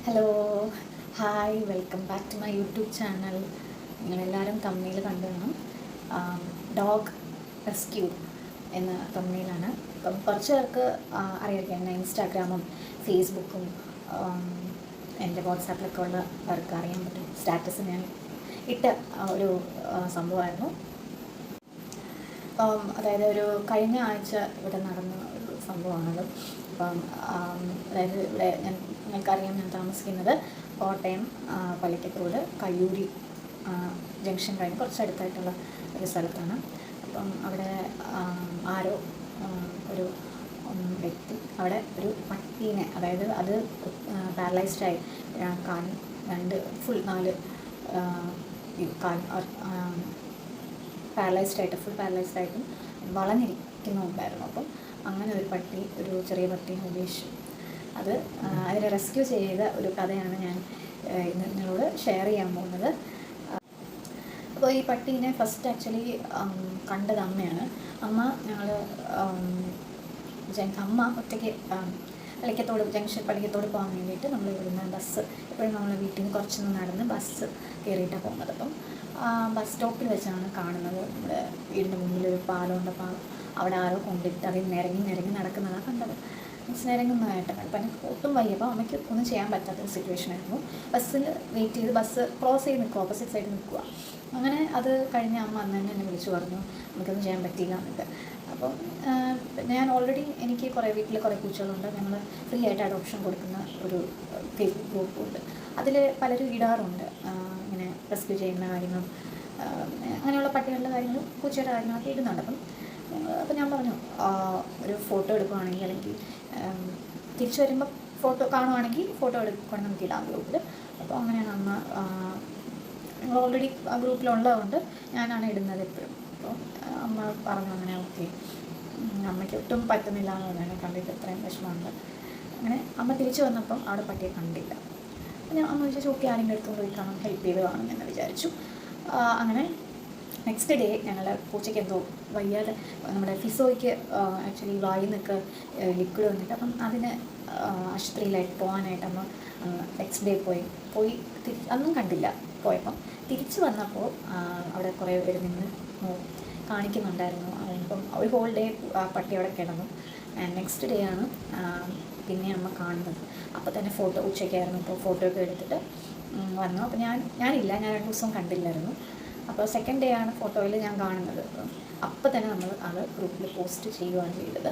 Hello, hi, welcome back to my YouTube channel. നിങ്ങളെല്ലാവരും തമ്മിൽ കണ്ടു കാണും. ഡോഗ് റെസ്ക്യൂ എന്ന തമ്മിലാണ്. അപ്പം കുറച്ച് പേർക്ക് അറിയായിരിക്കാം, ഞാൻ ഇൻസ്റ്റാഗ്രാമും ഫേസ്ബുക്കും എൻ്റെ വാട്സാപ്പിലൊക്കെ ഉള്ളവർക്ക് അറിയാൻ പറ്റും. സ്റ്റാറ്റസ് ഞാൻ ഇട്ട ഒരു സംഭവമായിരുന്നു. അതായത് ഒരു കഴിഞ്ഞ ആഴ്ച ഇവിടെ നടന്ന ഒരു സംഭവമാണത്. അപ്പം അതായത് ഇവിടെ നിങ്ങൾക്കറിയാം, ഞാൻ താമസിക്കുന്നത് കോട്ടയം പള്ളിക്കത്തോട് കയ്യൂരി ജംഗ്ഷൻ കഴിഞ്ഞ് കുറച്ചടുത്തായിട്ടുള്ള ഒരു സ്ഥലത്താണ്. അപ്പം അവിടെ ആരോ ഒരു വ്യക്തി അവിടെ ഒരു പട്ടീനെ, അതായത് അത് പാരലൈസ്ഡായി കാൽ ഫുൾ 4 കാൽ ഫുൾ പാരലൈസ്ഡായിട്ടും വളഞ്ഞിരിക്കുന്നുണ്ടായിരുന്നു. അപ്പം അങ്ങനെ ഒരു പട്ടി, ഒരു ചെറിയ പട്ടീനെ ഉപേക്ഷിച്ചു. അതിനെ റെസ്ക്യൂ ചെയ്ത ഒരു കഥയാണ് ഞാൻ ഇന്ന് നിങ്ങളോട് ഷെയർ ചെയ്യാൻ പോകുന്നത്. അപ്പോൾ ഈ പട്ടീനെ ഫസ്റ്റ് ആക്ച്വലി കണ്ടത് അമ്മയാണ്. അമ്മ ഒറ്റയ്ക്ക് പള്ളിക്കത്തോട് പോകാൻ വേണ്ടിയിട്ട് നമ്മൾ ഇവിടുന്ന് ബസ്, എപ്പോഴും നമ്മളെ വീട്ടിൽ നിന്ന് കുറച്ചൊന്ന് നടന്ന് ബസ് കയറിയിട്ടാണ് പോകുന്നത്. അപ്പം ബസ് സ്റ്റോപ്പിൽ വെച്ചാണ് കാണുന്നത്. നമ്മുടെ വീടിൻ്റെ മുമ്പിലൊരു പാലമുണ്ട്. അപ്പോൾ അവിടെ ആരോ കൊണ്ടിട്ട് അതിൽ നിരങ്ങി നടക്കുന്നതാണ് കണ്ടത്. നിരങ്ങുന്നതായിട്ടാണ്. അപ്പം എനിക്ക് ഒട്ടും വയ്യപ്പോൾ അമ്മയ്ക്ക് ഒന്നും ചെയ്യാൻ പറ്റാത്തൊരു സിറ്റുവേഷനായിരുന്നു. ബസ്സിൽ വെയിറ്റ് ചെയ്ത് ബസ് ക്രോസ് ചെയ്ത് നിൽക്കുക, ഓപ്പോസിറ്റ് സൈഡിൽ നിൽക്കുക. അങ്ങനെ അത് കഴിഞ്ഞ് അമ്മ അന്ന് തന്നെ എന്നെ വിളിച്ചു പറഞ്ഞു നമുക്കൊന്നും ചെയ്യാൻ പറ്റില്ല എന്നിട്ട്. അപ്പം ഞാൻ ഓൾറെഡി എനിക്ക് വീട്ടിൽ കുറേ പൂച്ചകളുണ്ട്. ഞങ്ങൾ ഫ്രീ ആയിട്ട് അഡോപ്ഷൻ കൊടുക്കുന്ന ഒരു ഫേസ്ബുക്ക് ഗ്രൂപ്പുണ്ട്. അതിൽ പലരും ഇടാറുണ്ട് ഇങ്ങനെ റെസ്ക്യൂ ചെയ്യുന്ന കാര്യങ്ങളും അങ്ങനെയുള്ള പട്ടികളുടെ കാര്യങ്ങളും പൂച്ചയുടെ കാര്യങ്ങളൊക്കെ ഇടുന്നുണ്ട്. അപ്പം ഞാൻ പറഞ്ഞു, ഒരു ഫോട്ടോ എടുക്കുകയാണെങ്കിൽ, അല്ലെങ്കിൽ തിരിച്ചു വരുമ്പോൾ ഫോട്ടോ കാണുവാണെങ്കിൽ ഫോട്ടോ എടുക്കണം, നമുക്ക് ഇടാം ഗ്രൂപ്പിൽ. അപ്പോൾ അങ്ങനെയാണ് അമ്മ, ഞങ്ങൾ ഓൾറെഡി ആ ഗ്രൂപ്പിലുള്ളതുകൊണ്ട് ഞാനാണ് ഇടുന്നത് എപ്പോഴും. അപ്പോൾ അമ്മ പറഞ്ഞു അങ്ങനെ ഓക്കെ. അമ്മയ്ക്ക് ഒട്ടും പറ്റുന്നില്ല എന്ന് പറഞ്ഞു, കണ്ടിട്ട് ഇത്രയും വിഷമമുണ്ട്. അങ്ങനെ അമ്മ തിരിച്ചു വന്നപ്പം അവിടെ പട്ടിയെ കണ്ടില്ല. ഞാൻ അമ്മ വിചാരിച്ചു ഓക്കെ, ആരെങ്കിലും എടുത്തുകൊണ്ട് പോയി കാണാം, ഹെൽപ്പ് ചെയ്ത് കാണും എന്ന് വിചാരിച്ചു. അങ്ങനെ നെക്സ്റ്റ് ഡേ ഞങ്ങൾ പൂച്ചയ്ക്ക് എന്തോ വയ്യാതെ, നമ്മുടെ ഫിസോയ്ക്ക് ആക്ച്വലി വായിൽ നിന്നൊക്കെ ലിക്വിഡ് വന്നിട്ട്, അപ്പം അതിന് ആശുപത്രിയിലായിട്ട് പോകാനായിട്ട് അമ്മ നെക്സ്റ്റ് ഡേ പോയി അന്നും കണ്ടില്ല. പോയപ്പം തിരിച്ചു വന്നപ്പോൾ അവിടെ കുറേ പേര് നിന്ന് കാണിക്കുന്നുണ്ടായിരുന്നു. അപ്പം ഒരു ഹോൾ ഡേ പട്ടി അവിടെ കിടന്നു. നെക്സ്റ്റ് ഡേ ആണ് പിന്നെ അമ്മ കാണുന്നത്. അപ്പോൾ തന്നെ ഫോട്ടോ ഉച്ചയ്ക്കായിരുന്നു. അപ്പോൾ ഫോട്ടോ ഒക്കെ എടുത്തിട്ട് വന്നു. അപ്പോൾ ഞാനില്ല, ഞാൻ 2 ദിവസം കണ്ടില്ലായിരുന്നു. അപ്പോൾ സെക്കൻഡ് ഡേ ആണ് ഫോട്ടോയിൽ ഞാൻ കാണുന്നത്. അപ്പോൾ തന്നെ നമ്മൾ അത് ഗ്രൂപ്പിൽ പോസ്റ്റ് ചെയ്യുകയാണ് ചെയ്തത്.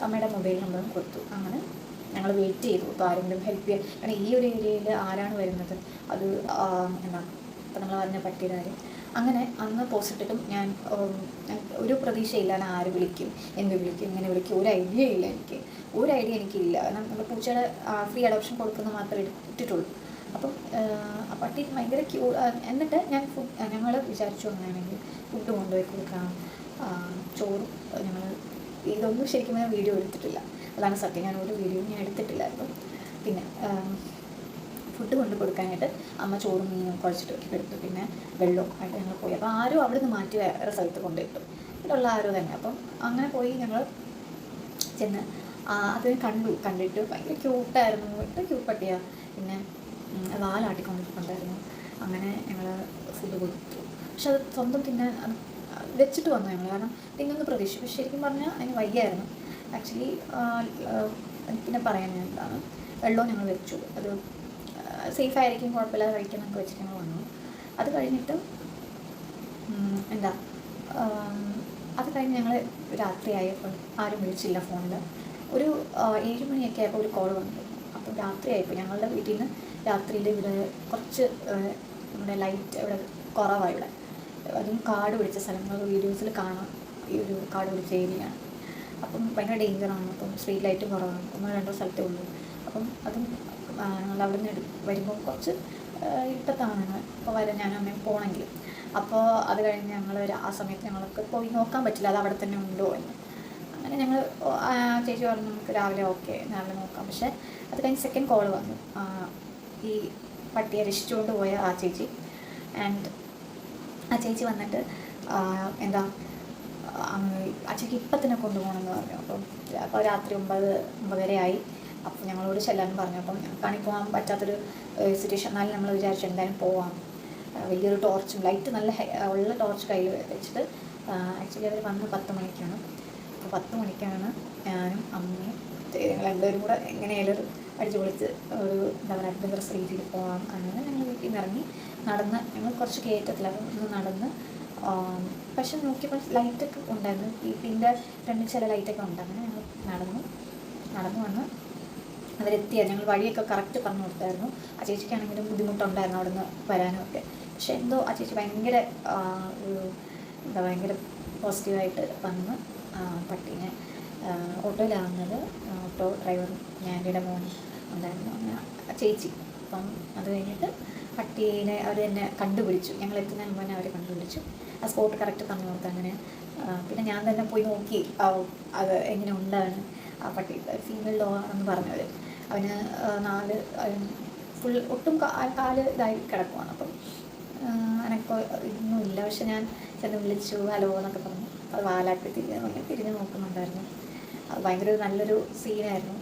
അമ്മയുടെ മൊബൈൽ നമ്പറും കൊടുത്തു. അങ്ങനെ ഞങ്ങൾ വെയിറ്റ് ചെയ്തു, ഇപ്പോൾ ആരെങ്കിലും ഹെൽപ്പ് ചെയ്യാൻ. കാരണം ഈ ഒരു ഏരിയയിൽ ആരാണ് വരുന്നത്, അത് ഇപ്പോൾ നമ്മൾ പറഞ്ഞ പട്ടിയുടെ കാര്യം. അങ്ങനെ അന്ന് പോസ്റ്റ് ഇട്ടിട്ടും ഞാൻ ഒരു പ്രതീക്ഷയില്ല, ഞാൻ ആര് വിളിക്കും, എന്ത് വിളിക്കും, ഇങ്ങനെ വിളിക്കും, ഒരു ഐഡിയ എനിക്കില്ല. കാരണം നമ്മൾ പൂച്ചയുടെ ഫ്രീ അഡോപ്ഷൻ കൊടുക്കുന്നത് മാത്രമേ ഇട്ടിട്ടുള്ളൂ. അപ്പം ആ പട്ടി ഭയങ്കര എന്നിട്ട് ഞങ്ങൾ വിചാരിച്ചു അങ്ങനെയാണെങ്കിൽ ഫുഡ് കൊണ്ടുപോയി കൊടുക്കാം, ചോറും. ഞങ്ങൾ ഇതൊന്നും ശരിക്കും ഞാൻ വീഡിയോ എടുത്തിട്ടില്ല, അതാണ് സത്യം. ഞാൻ ഒരു വീഡിയോ ഞാൻ എടുത്തിട്ടില്ലായിരുന്നു. പിന്നെ ഫുഡ് കൊണ്ട് കൊടുക്കാനായിട്ട് അമ്മ ചോറും മീനും കുഴച്ചിട്ട് എടുത്തു. പിന്നെ വെള്ളവും ആയിട്ട് ഞങ്ങൾ പോയി. അപ്പോൾ ആരും അവിടെ നിന്ന് മാറ്റി വേറെ സ്ഥലത്ത് കൊണ്ടിട്ടു, ഇവിടെയുള്ള ആരും തന്നെ. അപ്പം അങ്ങനെ പോയി ഞങ്ങൾ ചെന്ന് അതിനെ കണ്ടിട്ട് ഭയങ്കര ക്യൂട്ടായിരുന്നു. ഭയങ്കര ക്യൂട്ട് പട്ടിയാണ്. പിന്നെ വാലാട്ടിക്കൊണ്ടിരിപ്പുണ്ടായിരുന്നു. അങ്ങനെ ഞങ്ങൾ ഫുഡ് കൊടുത്തു. പക്ഷെ അത് സ്വന്തം തിന്നാൻ വെച്ചിട്ട് വന്നു ഞങ്ങൾ, കാരണം തിന്നൊന്ന് പ്രതീക്ഷിച്ചു. പക്ഷെ ശരിക്കും പറഞ്ഞാൽ അതിന് വയ്യായിരുന്നു ആക്ച്വലി. പിന്നെ പറയാൻ എന്താണ്, വെള്ളവും ഞങ്ങൾ വെച്ചു. അത് സേഫായിരിക്കും, കുഴപ്പമില്ലാതെ കഴിക്കാനൊക്കെ വെച്ചിട്ട് ഞങ്ങൾ വന്നു. അത് കഴിഞ്ഞിട്ട് അത് കഴിഞ്ഞ് ഞങ്ങൾ രാത്രിയായപ്പോൾ ആരും വിളിച്ചില്ല ഫോണിൽ. ഒരു 7 മണിയൊക്കെ ആയപ്പോൾ ഒരു കോൾ വന്നു. അപ്പം രാത്രിയായപ്പോൾ ഞങ്ങളുടെ വീട്ടിൽ നിന്ന് രാത്രിയിൽ ഇവിടെ കുറച്ച് നമ്മുടെ ലൈറ്റ് ഇവിടെ കുറവാണ്. ഇവിടെ അതും കാട് പിടിച്ച സ്ഥലങ്ങൾ വീഡിയോസിൽ കാണാം. ഈ ഒരു കാട് പിടിച്ച ഏരിയയാണ്. അപ്പം ഭയങ്കര ഡേഞ്ചറാണ്. അപ്പം സ്ട്രീറ്റ് ലൈറ്റും കുറവാണ്, 1-2 സ്ഥലത്തേ ഉള്ളൂ. അപ്പം അതും ഞങ്ങൾ അവിടെ നിന്ന് വരുമ്പോൾ കുറച്ച് ഇട്ടത്താണ് ഇപ്പോൾ ഞാൻ അമ്മയും പോകണമെങ്കിൽ. അപ്പോൾ അത് കഴിഞ്ഞ് ഞങ്ങൾ ആ സമയത്ത് ഞങ്ങൾക്ക് പോയി നോക്കാൻ പറ്റില്ല, അത് അവിടെ തന്നെ ഉണ്ടോ എന്ന്. അങ്ങനെ ഞങ്ങൾ ചേച്ചി പറഞ്ഞു നമുക്ക് രാവിലെ നോക്കാം. പക്ഷേ അത് കഴിഞ്ഞ് സെക്കൻഡ് കോൾ വന്നു. ഈ പട്ടിയെ രക്ഷിച്ചുകൊണ്ട് പോയ ആ ചേച്ചി. ആൻഡ് ആ ചേച്ചി വന്നിട്ട് അച്ഛക്ക് ഇപ്പം തന്നെ കൊണ്ടുപോകണമെന്ന് പറഞ്ഞു. അപ്പോൾ രാത്രി 9-9:30 ആയി. അപ്പം ഞങ്ങളോട് ചെല്ലാനും പറഞ്ഞു. അപ്പം ഞങ്ങൾക്കാണെങ്കിൽ പോകാൻ പറ്റാത്തൊരു സിറ്റുവേഷൻ, എന്നാലും നമ്മൾ വിചാരിച്ചു എന്തായാലും പോവാം. വലിയൊരു ടോർച്ചും ലൈറ്റ് നല്ല ഉള്ള ടോർച്ച് കയ്യിൽ വെച്ചിട്ട്, ആക്ച്വലി അവർ വന്ന് 10 മണിക്കാണ്. അപ്പോൾ 10 മണിക്കാണ് ഞാനും അമ്മയും ഞങ്ങൾ രണ്ടുപേരും കൂടെ എങ്ങനെയായാലും അടിച്ചു പൊളിച്ച് ഒരു എന്താ പറയുക അഡ്വഞ്ചറസ് രീതിയിൽ പോകാം. അങ്ങനെ ഞങ്ങൾ വീട്ടിൽ നിന്ന് ഇറങ്ങി നടന്ന്, ഞങ്ങൾ കുറച്ച് കയറ്റത്തില്ല, അപ്പോൾ ഒന്ന് നടന്ന്. പക്ഷെ നോക്കിയപ്പോൾ ലൈറ്റൊക്കെ ഉണ്ടായിരുന്നു, വീട്ടിൻ്റെ ഫ്രണ്ടിൽ ചില ലൈറ്റൊക്കെ ഉണ്ട്. അങ്ങനെ ഞങ്ങൾ നടന്നു വന്ന് അവരെത്തിയാൽ ഞങ്ങൾ വഴിയൊക്കെ കറക്റ്റ് പറഞ്ഞു കൊടുത്തായിരുന്നു. ആ ചേച്ചിക്കാണെങ്കിലും ബുദ്ധിമുട്ടുണ്ടായിരുന്നു അവിടെ നിന്ന് വരാനും ഒക്കെ. പക്ഷെ എന്തോ ആ ചേച്ചി ഭയങ്കര ഭയങ്കര പോസിറ്റീവായിട്ട് വന്ന് പട്ടീനെ ഓട്ടോയിലാവുന്നത്. ഓട്ടോ ഡ്രൈവറും ഞാനിയുടെ മോനും ഉണ്ടായിരുന്നു, അങ്ങനെ ചേച്ചി. അപ്പം അത് കഴിഞ്ഞിട്ട് പട്ടീനെ അവർ തന്നെ കണ്ടുപിടിച്ചു. ഞങ്ങൾ എത്തുന്നതിന് മുന്നേ അവർ കണ്ടുപിടിച്ചു. ആ സ്പോട്ട് കറക്റ്റ് പറഞ്ഞു കൊടുത്തു. അങ്ങനെ പിന്നെ ഞാൻ തന്നെ പോയി നോക്കി അത് എങ്ങനെ ഉണ്ടാണ് ആ പട്ടി. ഫീമെയിൽ ഡോഗാണെന്ന് പറഞ്ഞവർ. അവന് 4 ഫുൾ ഒട്ടും കാല് ഇതായി കിടക്കുവാണ്. അപ്പം എനക്ക് ഇതൊന്നുമില്ല. പക്ഷെ ഞാൻ ചെന്ന് വിളിച്ചു ഹലോ എന്നൊക്കെ പറഞ്ഞു. അത് വാലാട്ടി തിരിഞ്ഞ് നോക്കുന്നുണ്ടായിരുന്നു. അത് ഭയങ്കര നല്ലൊരു സീനായിരുന്നു,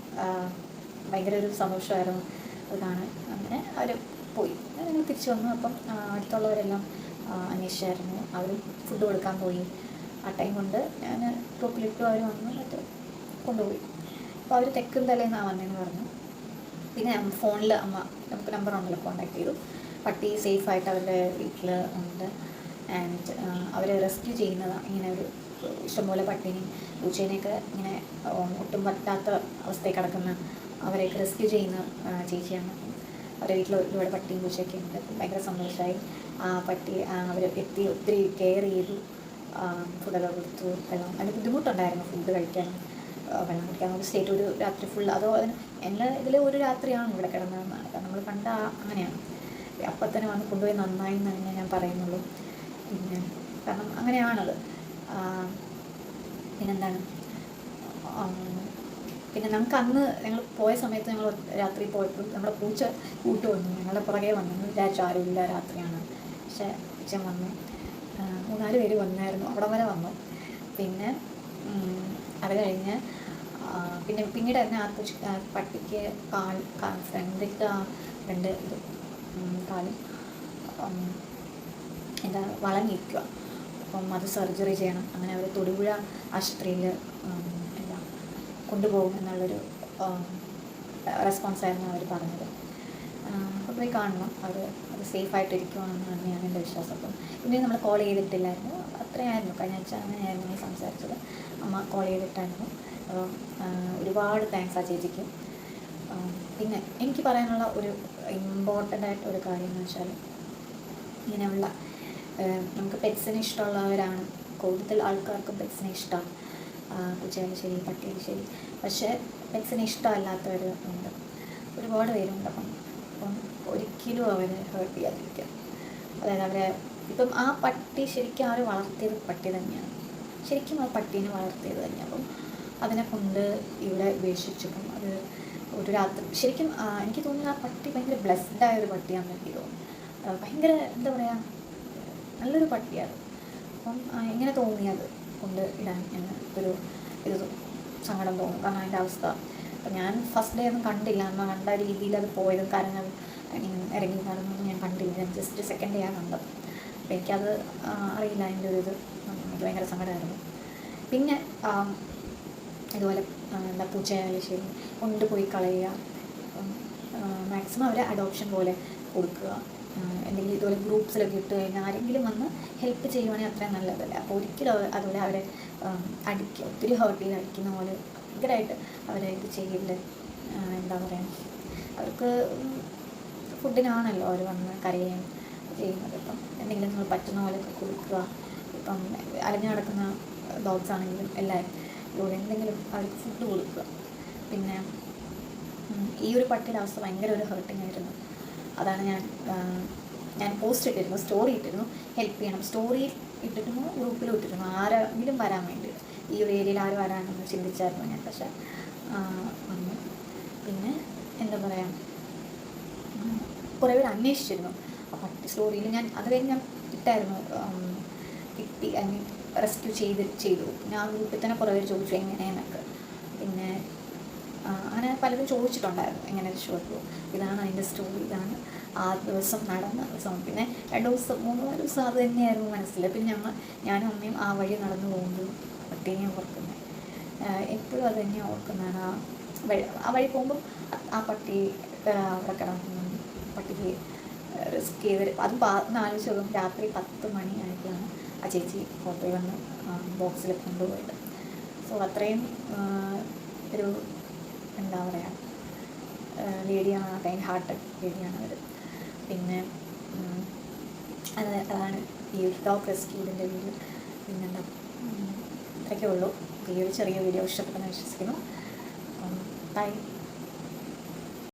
ഭയങ്കര ഒരു സന്തോഷമായിരുന്നു അത് കാണാൻ. അങ്ങനെ അവർ പോയി, ഞങ്ങൾ തിരിച്ചു വന്നു. അപ്പം അടുത്തുള്ളവരെല്ലാം അന്വേഷിച്ചായിരുന്നു. അവർ ഫുഡ് കൊടുക്കാൻ പോയി. ആ ടൈം കൊണ്ട് ഞാൻ ഗ്രൂപ്പിലിട്ടു, അവർ വന്ന് മറ്റേ കൊണ്ടുപോയി. അപ്പോൾ അവർ തെക്കും തലേന്നാണ് വന്നതെന്ന് പറഞ്ഞു. പിന്നെ ഫോണിൽ അമ്മ നമുക്ക് നമ്പർ ഉണ്ടല്ലോ, കോൺടാക്ട് ചെയ്തു. പട്ടി സേഫായിട്ട് അവരുടെ വീട്ടിൽ ഉണ്ട്. ആൻഡ് അവരെ റെസ്ക്യൂ ചെയ്യുന്നതാണ്. ഇങ്ങനെ ഒരു ഇഷ്ടംപോലെ പട്ടീനെയും പൂച്ചേനെയൊക്കെ ഇങ്ങനെ ഒട്ടും പറ്റാത്ത അവസ്ഥയിൽ കിടക്കുന്ന അവരെയൊക്കെ റെസ്ക്യൂ ചെയ്യുന്ന ചേച്ചിയാണ്. അവരുടെ വീട്ടിൽ ഒരുപാട് പട്ടിയും പൂച്ചയൊക്കെ ഉണ്ട്. ഭയങ്കര സന്തോഷമായി. ആ പട്ടി അവർ എത്തി, ഒത്തിരി കെയർ ചെയ്തു. ഫുഡൊക്കെ കൊടുത്തു, വെള്ളം. അതിന് ബുദ്ധിമുട്ടുണ്ടായിരുന്നു ഫുഡ് കഴിക്കാനും വെള്ളം കുടിക്കാൻ. നമുക്ക് സ്റ്റേറ്റ് ഒരു രാത്രി ഫുൾ, അതോ എല്ലാ ഇതിൽ ഒരു രാത്രിയാണ് ഇവിടെ കിടന്നതെന്നാണ്. കാരണം നമ്മൾ കണ്ട അങ്ങനെയാണ്. അപ്പം തന്നെ വന്ന് കൊണ്ടുപോയി നന്നായി എന്ന് തന്നെ ഞാൻ പറയുന്നുള്ളൂ. പിന്നെ കാരണം അങ്ങനെയാണത്. പിന്നെന്താണ്, പിന്നെ നമുക്ക് അന്ന് ഞങ്ങൾ പോയ സമയത്ത് ഞങ്ങൾ രാത്രി പോയപ്പോൾ നമ്മുടെ പൂച്ച കൂട്ട് വന്നു, ഞങ്ങളുടെ പുറകെ വന്നു. വിചാരിച്ചു ആരുമില്ല, രാത്രിയാണ്. പക്ഷേ പൂച്ച വന്നു. 3-4 പേര് വന്നായിരുന്നു, അവിടെ വരെ വന്നു. പിന്നെ അത് കഴിഞ്ഞ് പിന്നീട് തന്നെ ആ പട്ടിക്ക് ഫ്രണ്ടിലത്തെ രണ്ട് ഇത് കാലും എന്താ വളഞ്ഞിരിക്കുക. അപ്പം അത് സർജറി ചെയ്യണം. അങ്ങനെ അവർ തൊടുപുഴ ആശുപത്രിയിൽ എന്താ കൊണ്ടുപോകും എന്നുള്ളൊരു റെസ്പോൺസായിരുന്നു അവർ പറഞ്ഞത്. അപ്പോൾ പോയി കാണണം, അവർ അത് സേഫായിട്ടിരിക്കുവാണെന്ന് തന്നെയാണ് എൻ്റെ വിശ്വാസം. അപ്പം പിന്നെ നമ്മൾ കോൾ ചെയ്തിട്ടില്ലായിരുന്നു, അത്രയായിരുന്നു. കഴിഞ്ഞ ആഴ്ച അങ്ങനെയായിരുന്നു ഈ സംസാരിച്ചത്. അമ്മ കോൾ ചെയ്തിട്ടായിരുന്നു. അപ്പോൾ ഒരുപാട് താങ്ക്സ് ആ ചേച്ചിക്ക്. പിന്നെ എനിക്ക് പറയാനുള്ള ഒരു ഇമ്പോർട്ടൻ്റ് ആയിട്ട് ഒരു കാര്യം എന്ന് വെച്ചാൽ, ഇങ്ങനെയുള്ള നമുക്ക് പെറ്റ്സിനെ ഇഷ്ടമുള്ളവരാണ് കൂടുതൽ ആൾക്കാർക്കും പെറ്റ്സിനെ ഇഷ്ടമാണ്. പൂച്ചയായാലും ശരി, പട്ടിയായാലും ശരി. പക്ഷേ പെറ്റ്സിനെ ഇഷ്ടമല്ലാത്തവർ ഉണ്ട്, ഒരുപാട് പേരുണ്ട്. അപ്പം ഒരിക്കലും അവരെ ഹേർട്ട് ചെയ്യാതിരിക്കുക. അതായത് അവരെ ഇപ്പം ആ പട്ടി ശരിക്കും അവർ വളർത്തിയത് പട്ടി തന്നെയാണ്, ശരിക്കും ആ പട്ടീനെ വളർത്തിയത് തന്നെയാണ്. അപ്പം അതിനെ കൊണ്ട് ഇവിടെ ഉപേക്ഷിച്ചപ്പം അത് ഒരു രാത്രി ശരിക്കും എനിക്ക് തോന്നുന്നു ആ പട്ടി ഭയങ്കര ബ്ലെസ്ഡായ ഒരു പട്ടിയാണെന്ന് എനിക്ക് തോന്നുന്നു. ഭയങ്കര എന്താ പറയുക, നല്ലൊരു പട്ടിയാണ്. അപ്പം എങ്ങനെ തോന്നിയത് കൊണ്ട് ഇടാൻ എന്ന് ഒരു സങ്കടം തോന്നും. കാരണം അതിൻ്റെ അവസ്ഥ അപ്പം ഞാൻ ഫസ്റ്റ് ഡേ ഒന്നും കണ്ടില്ല, അമ്മ കണ്ട രീതിയിൽ അത് പോയതും കാരണം ഇറങ്ങി നടന്നൊന്നും ഞാൻ കണ്ടില്ല. ഞാൻ ജസ്റ്റ് സെക്കൻഡ് ഡേ ആണ് കണ്ടത്. അപ്പം എനിക്കത് അറിയില്ല, അതിൻ്റെ ഒരു ഇത് എനിക്ക് ഭയങ്കര സങ്കടമായിരുന്നു. പിന്നെ ഇതുപോലെ എന്താ പൂച്ചയായാലും ശരി കൊണ്ടുപോയി കളയുക. മാക്സിമം അവരെ അഡോപ്ഷൻ പോലെ കൊടുക്കുക. എന്തെങ്കിലും ഇതുപോലെ ഗ്രൂപ്പ്സിലൊക്കെ ഇട്ട് കഴിഞ്ഞാൽ ആരെങ്കിലും വന്ന് ഹെൽപ്പ് ചെയ്യുവാണെങ്കിൽ അത്രയും നല്ലതല്ലേ. അപ്പോൾ ഒരിക്കലും അതുപോലെ അവരെ അടിക്കുക, ഒത്തിരി ഹേർട്ട് ചെയ്ത് അടിക്കുന്ന പോലെ ഭയങ്കരമായിട്ട് അവരെ ഇത് ചെയ്യില്ല. എന്താ പറയുക, അവർക്ക് ഫുഡിനാണല്ലോ അവർ വന്ന് കരയുകയും ചെയ്യുന്നത്. ഇപ്പം എന്തെങ്കിലും നിങ്ങൾ പറ്റുന്ന പോലെയൊക്കെ കൊടുക്കുക. ഇപ്പം അലഞ്ഞു നടക്കുന്ന ഡോഗ്സ് ആണെങ്കിലും എല്ലാവരും ഇവിടെ എന്തെങ്കിലും അവർക്ക് ഫുഡ് കൊടുക്കുക. പിന്നെ ഈ ഒരു പട്ടിയുടെ അവസ്ഥ ഭയങ്കര ഒരു ഹേർട്ടിങ് ആയിരുന്നു. അതാണ് ഞാൻ പോസ്റ്റ് ഇട്ടിരുന്നു, സ്റ്റോറി ഇട്ടിരുന്നു, ഹെൽപ്പ് ചെയ്യണം. സ്റ്റോറിയിൽ ഇട്ടിരുന്നു, ഗ്രൂപ്പിലും ഇട്ടിരുന്നു, ആരെങ്കിലും വരാൻ വേണ്ടി. ഈ ഒരു ഏരിയയിൽ ആര് വരാനെന്ന് ചിന്തിച്ചായിരുന്നു ഞാൻ. പക്ഷേ വന്നു. പിന്നെ എന്താ പറയുക, കുറേ പേര് അന്വേഷിച്ചിരുന്നു ആ പട്ടി. സ്റ്റോറിയിൽ ഞാൻ അത് കഴിഞ്ഞ് ഞാൻ ഇട്ടായിരുന്നു, കിട്ടി അല്ലെങ്കിൽ റെസ്ക്യൂ ചെയ്തു. പിന്നെ ആ ഗ്രൂപ്പിൽ തന്നെ കുറേ പേര് ചോദിച്ചു എങ്ങനെയെന്നൊക്കെ. പിന്നെ അങ്ങനെ പലരും ചോദിച്ചിട്ടുണ്ടായിരുന്നു എങ്ങനെ രക്ഷപ്പെട്ടു, ഇതാണ് അതിൻ്റെ സ്റ്റോറി, ഇതാണ് ആ ദിവസം നടന്ന സംഭവം. പിന്നെ 2 ദിവസം 3 ദിവസം അത് തന്നെയായിരുന്നു മനസ്സിൽ. പിന്നെ ഞാനും അമ്മയും ആ വഴി നടന്നു പോകുമ്പോൾ പട്ടീനെ ഓർക്കുന്നത്, എപ്പോഴും അത് തന്നെ ഓർക്കുന്നതാണ്. ആ വഴി പോകുമ്പം ആ പട്ടി അവിടെ കിടക്കുന്നു, പട്ടിക്ക് റിസ്ക് ചെയ്ത് അതും ആലോചിച്ച് നോക്കും. രാത്രി 10 മണി ആയപ്പോഴാണ് ആ ചേച്ചി ഫോട്ടോയിൽ വന്ന് ബോക്സിൽ കൊണ്ടുപോയത്. സോ അത്രയും ഒരു എന്താ പറയുക ലേഡിയാണ്, കൈൻഡ് ഹാർട്ടഡ് ലേഡിയാണ് അവർ. പിന്നെ അതാണ് ഈ ഡോഗ് റെസ്ക്യൂവിൻ്റെ വീഡിയോ. പിന്നെന്താ, ഇത്രയൊക്കെ ഉള്ളൂ. ഈ ഒരു ചെറിയ വീഡിയോ ഇഷ്ടപ്പെട്ടെന്ന് വിശ്വസിക്കുന്നു. ബൈ.